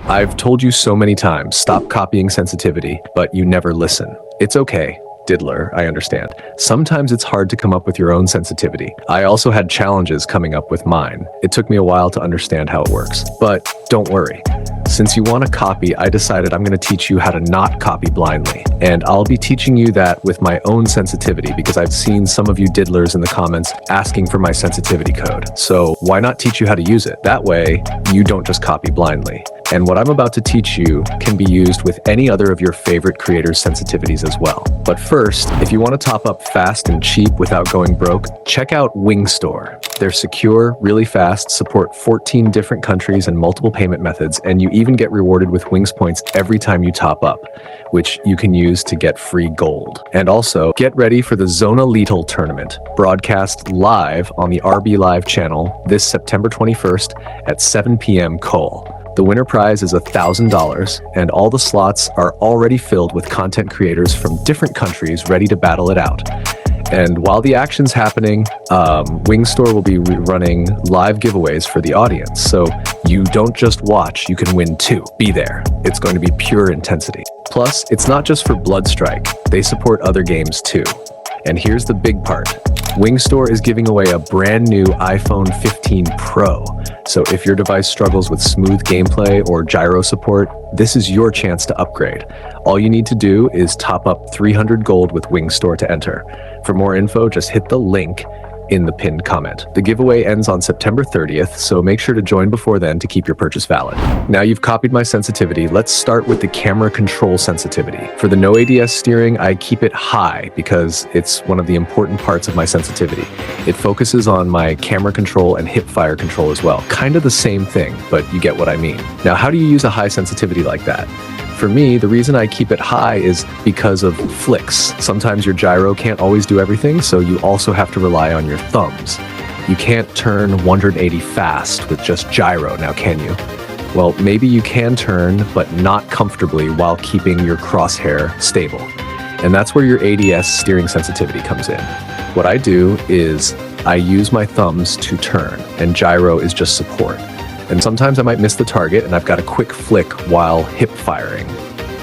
I've told you so many times, stop copying sensitivity, but you never listen. It's okay, diddler, I understand. Sometimes it's hard to come up with your own sensitivity. I also had challenges coming up with mine. It took me a while to understand how it works. But don't worry. Since you want to copy, I decided I'm going to teach you how to not copy blindly. And I'll be teaching you that with my own sensitivity because I've seen some of you diddlers in the comments asking for my sensitivity code. So why not teach you how to use it? That way, you don't just copy blindly. And what I'm about to teach you can be used with any other of your favorite creators' sensitivities as well. But first, if you want to top up fast and cheap without going broke, check out Wingsstore. They're secure, really fast, support 14 different countries and multiple payment methods, and you even get rewarded with Wings points every time you top up, which you can use to get free gold. And also, get ready for the Zona Lethal tournament, broadcast live on the RB Live channel this September 21st at 7 p.m. Cole. The winner prize is $1,000, and all the slots are already filled with content creators from different countries ready to battle it out. And while the action's happening, Wingsstore will be running live giveaways for the audience. So you don't just watch, you can win too. Be there. It's going to be pure intensity. Plus, it's not just for Bloodstrike. They support other games too. And here's the big part. Wingsstore is giving away a brand new iPhone 15 Pro. So if your device struggles with smooth gameplay or gyro support, this is your chance to upgrade. All you need to do is top up 300 gold with Wingsstore to enter. For more info, just hit the link in the pinned comment. The giveaway ends on September 30th, so make sure to join before then to keep your purchase valid. Now you've copied my sensitivity, let's start with the camera control sensitivity. For the no ADS steering, I keep it high because it's one of the important parts of my sensitivity. It focuses on my camera control and hip fire control as well. Kind of the same thing, but you get what I mean. Now, how do you use a high sensitivity like that? For me, the reason I keep it high is because of flicks. Sometimes your gyro can't always do everything, so you also have to rely on your thumbs. You can't turn 180 fast with just gyro, now can you? Well, maybe you can turn, but not comfortably while keeping your crosshair stable. And that's where your ADS steering sensitivity comes in. What I do is I use my thumbs to turn, and gyro is just support. And sometimes I might miss the target and I've got a quick flick while hip firing.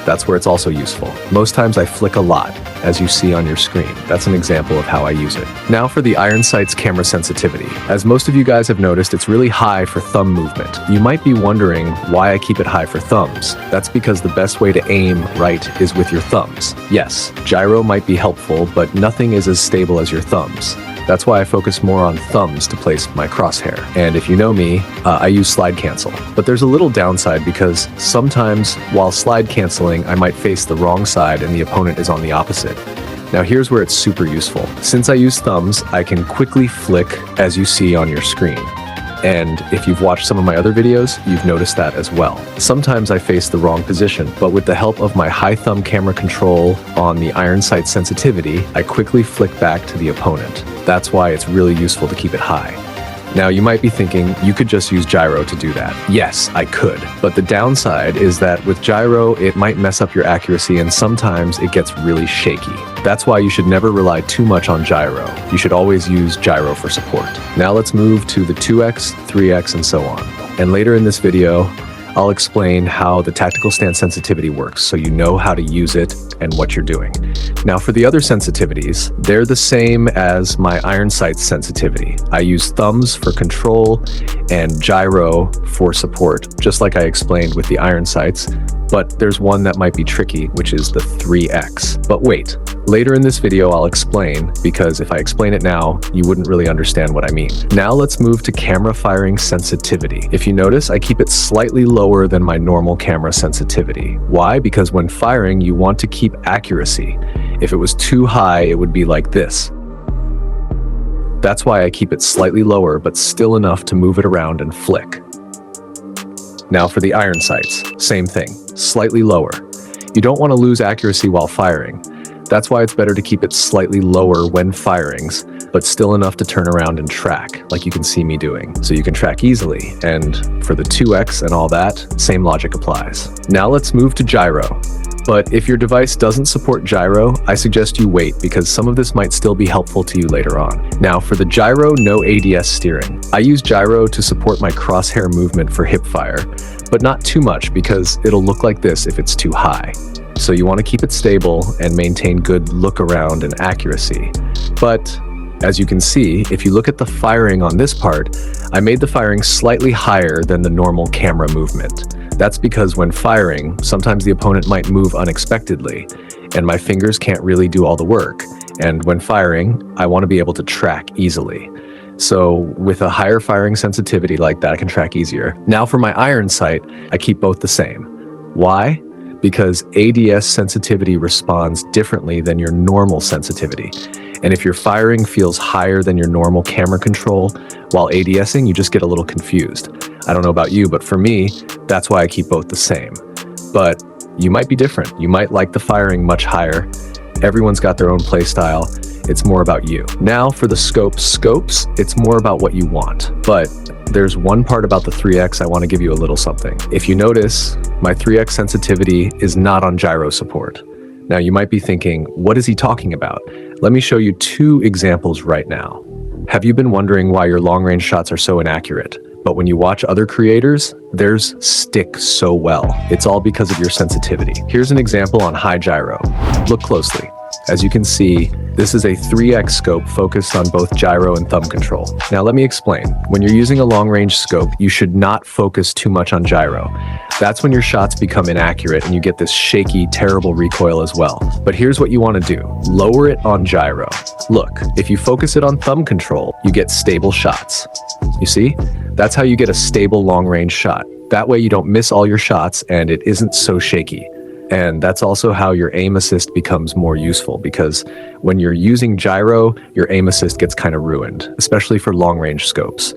That's where it's also useful. Most times I flick a lot, as you see on your screen. That's an example of how I use it. Now for the Iron Sight's camera sensitivity. As most of you guys have noticed, it's really high for thumb movement. You might be wondering why I keep it high for thumbs. That's because the best way to aim right is with your thumbs. Yes, gyro might be helpful, but nothing is as stable as your thumbs. That's why I focus more on thumbs to place my crosshair. And if you know me, I use slide cancel. But there's a little downside because sometimes while slide canceling, I might face the wrong side and the opponent is on the opposite. Now here's where it's super useful. Since I use thumbs, I can quickly flick as you see on your screen. And if you've watched some of my other videos, you've noticed that as well. Sometimes I face the wrong position, but with the help of my high thumb camera control on the Iron Sight sensitivity, I quickly flick back to the opponent. That's why it's really useful to keep it high. Now you might be thinking you could just use gyro to do that. Yes, I could. But the downside is that with gyro, it might mess up your accuracy and sometimes it gets really shaky. That's why you should never rely too much on gyro. You should always use gyro for support. Now let's move to the 2x, 3x, and so on. And later in this video, I'll explain how the tactical stance sensitivity works so you know how to use it and what you're doing. Now for the other sensitivities, they're the same as my Iron Sights sensitivity. I use thumbs for control and gyro for support, just like I explained with the Iron Sights, but there's one that might be tricky, which is the 3x. But wait, later in this video I'll explain, because if I explain it now, you wouldn't really understand what I mean. Now let's move to camera firing sensitivity. If you notice, I keep it slightly lower than my normal camera sensitivity. Why? Because when firing, you want to keep accuracy. If it was too high, it would be like this. That's why I keep it slightly lower, but still enough to move it around and flick. Now for the Iron Sights, same thing, slightly lower. You don't want to lose accuracy while firing. That's why it's better to keep it slightly lower when firings, but still enough to turn around and track, like you can see me doing. So you can track easily, and for the 2x and all that, same logic applies. Now let's move to gyro. But if your device doesn't support gyro, I suggest you wait because some of this might still be helpful to you later on. Now for the gyro no ADS steering. I use gyro to support my crosshair movement for hip fire, but not too much because it'll look like this if it's too high. So you want to keep it stable and maintain good look around and accuracy. But as you can see, if you look at the firing on this part, I made the firing slightly higher than the normal camera movement. That's because when firing, sometimes the opponent might move unexpectedly, and my fingers can't really do all the work. And when firing, I want to be able to track easily. So with a higher firing sensitivity like that, I can track easier. Now for my iron sight, I keep both the same. Why? Because ADS sensitivity responds differently than your normal sensitivity. And if your firing feels higher than your normal camera control while ADSing, you just get a little confused. I don't know about you, but for me, that's why I keep both the same. But you might be different. You might like the firing much higher. Everyone's got their own play style. It's more about you. Now for the scopes, it's more about what you want. But there's one part about the 3X I want to give you a little something. If you notice, my 3X sensitivity is not on gyro support. Now you might be thinking, what is he talking about? Let me show you two examples right now. Have you been wondering why your long-range shots are so inaccurate? But when you watch other creators, theirs stick so well. It's all because of your sensitivity. Here's an example on high gyro. Look closely. As you can see, this is a 3X scope focused on both gyro and thumb control. Now let me explain. When you're using a long-range scope, you should not focus too much on gyro. That's when your shots become inaccurate and you get this shaky, terrible recoil as well. But here's what you want to do. Lower it on gyro. Look, if you focus it on thumb control, you get stable shots. You see? That's how you get a stable long-range shot. That way you don't miss all your shots and it isn't so shaky. And that's also how your aim assist becomes more useful, because when you're using gyro, your aim assist gets kind of ruined, especially for long-range scopes.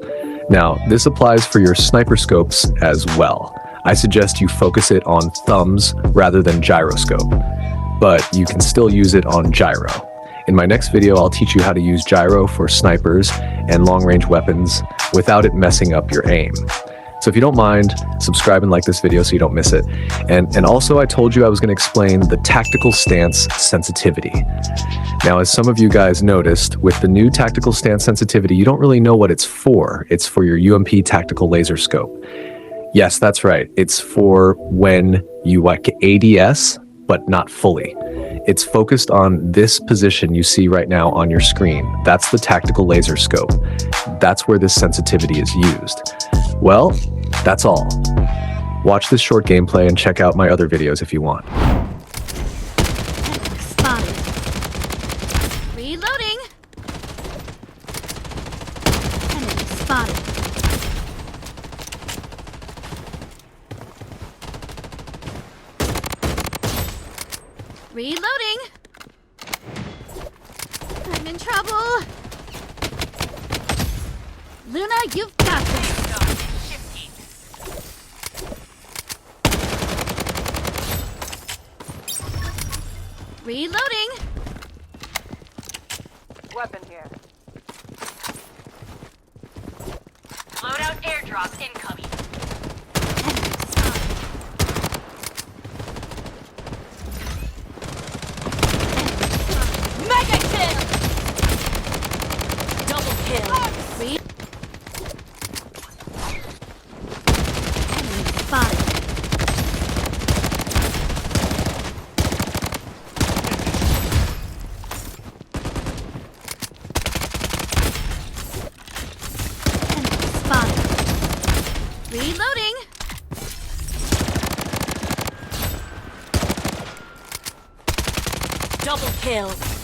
Now, this applies for your sniper scopes as well. I suggest you focus it on thumbs rather than gyroscope, but you can still use it on gyro. In my next video, I'll teach you how to use gyro for snipers and long-range weapons without it messing up your aim. So if you don't mind, subscribe and like this video so you don't miss it. And also I told you I was going to explain the tactical stance sensitivity. Now, as some of you guys noticed, with the new tactical stance sensitivity, you don't really know what it's for. It's for your UMP tactical laser scope. Yes, that's right. It's for when you like ADS, but not fully. It's focused on this position you see right now on your screen. That's the tactical laser scope. That's where this sensitivity is used. Well, that's all. Watch this short gameplay and check out my other videos if you want. Spotted. Reloading. Enemy spotted. Reloading. I'm in trouble. Luna, you've got this. Reloading. Weapon here. Loadout airdrop incoming. Mega kill! Double kill. Enemy spotted. Reloading! Double kill.